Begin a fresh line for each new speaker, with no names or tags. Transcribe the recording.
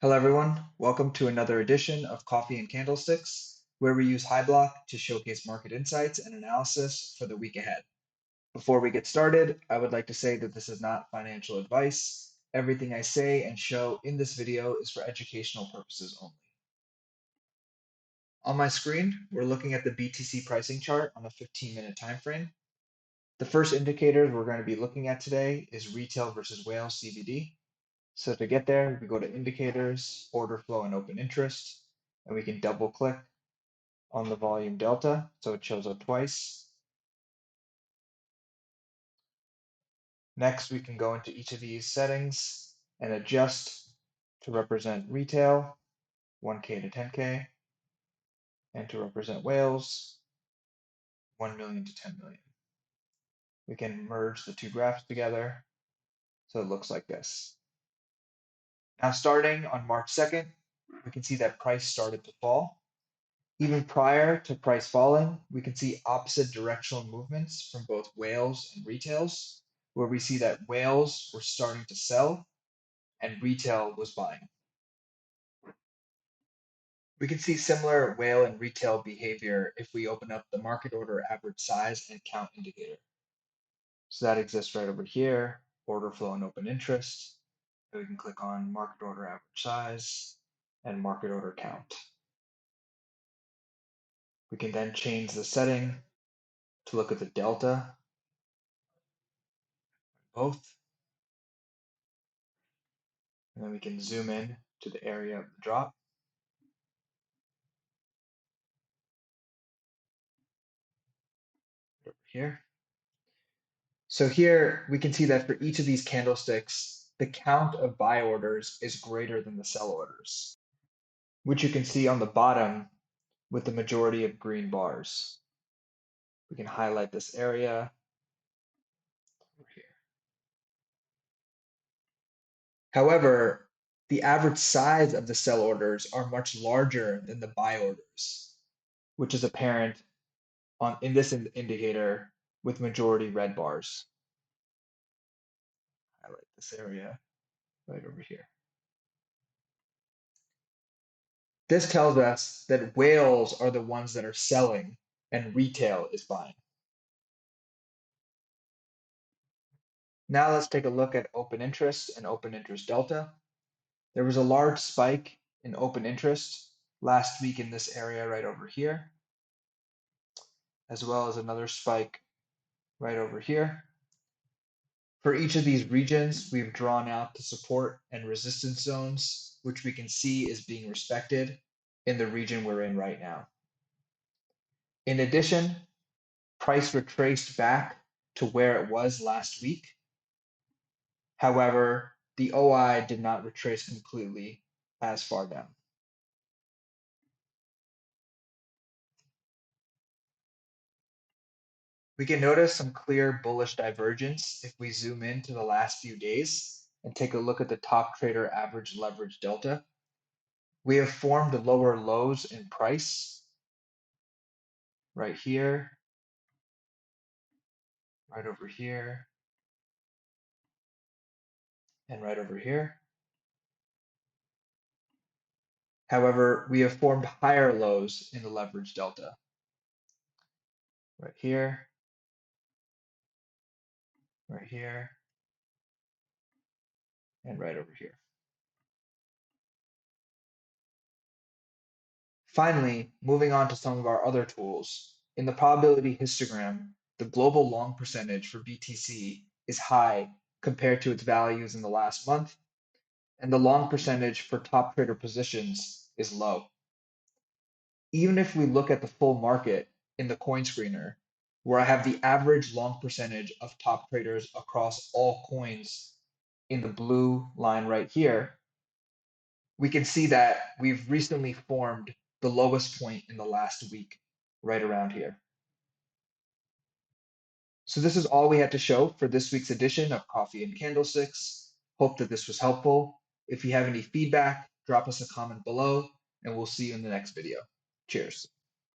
Hello, everyone. Welcome to another edition of Coffee and Candlesticks, where we use High Block to showcase market insights and analysis for the week ahead. Before we get started, I would like to say that this is not financial advice. Everything I say and show in this video is for educational purposes only. On my screen, we're looking at the BTC pricing chart on a 15-minute time frame. The first indicator we're going to be looking at today is retail versus whale CBD. So to get there, we go to indicators, order flow, and open interest, and we can double click on the volume delta so it shows up twice. Next, we can go into each of these settings and adjust to represent retail, 1K to 10K, and to represent whales, 1 million to 10 million. We can merge the two graphs together so it looks like this. Now, starting on March 2nd, we can see that price started to fall. Even prior to price falling, we can see opposite directional movements from both whales and retails, where we see that whales were starting to sell and retail was buying. We can see similar whale and retail behavior if we open up the market order average size and count indicator. So that exists right over here, order flow and open interest. And we can click on market order average size and market order count. We can then change the setting to look at the delta, both. And then we can zoom in to the area of the drop. Over here. So here we can see that for each of these candlesticks, the count of buy orders is greater than the sell orders, which you can see on the bottom with the majority of green bars. We can highlight this area over here. However, the average size of the sell orders are much larger than the buy orders, which is apparent in this indicator with majority red bars. Highlight this area right over here. This tells us that whales are the ones that are selling and retail is buying. Now let's take a look at open interest and open interest delta. There was a large spike in open interest last week in this area right over here, as well as another spike right over here. For each of these regions, we've drawn out the support and resistance zones, which we can see is being respected in the region we're in right now. In addition, price retraced back to where it was last week. However, the OI did not retrace completely as far down. We can notice some clear bullish divergence if we zoom in to the last few days and take a look at the top trader average leverage delta. We have formed lower lows in price right here, right over here, and right over here. However, we have formed higher lows in the leverage delta right here, right here, and right over here. Finally, moving on to some of our other tools, in the probability histogram, the global long percentage for BTC is high compared to its values in the last month, and the long percentage for top trader positions is low. Even if we look at the full market in the coin screener, where I have the average long percentage of top traders across all coins in the blue line right here, we can see that we've recently formed the lowest point in the last week, right around here. So this is all we had to show for this week's edition of Coffee and Candlesticks. Hope that this was helpful. If you have any feedback, drop us a comment below, and we'll see you in the next video. Cheers.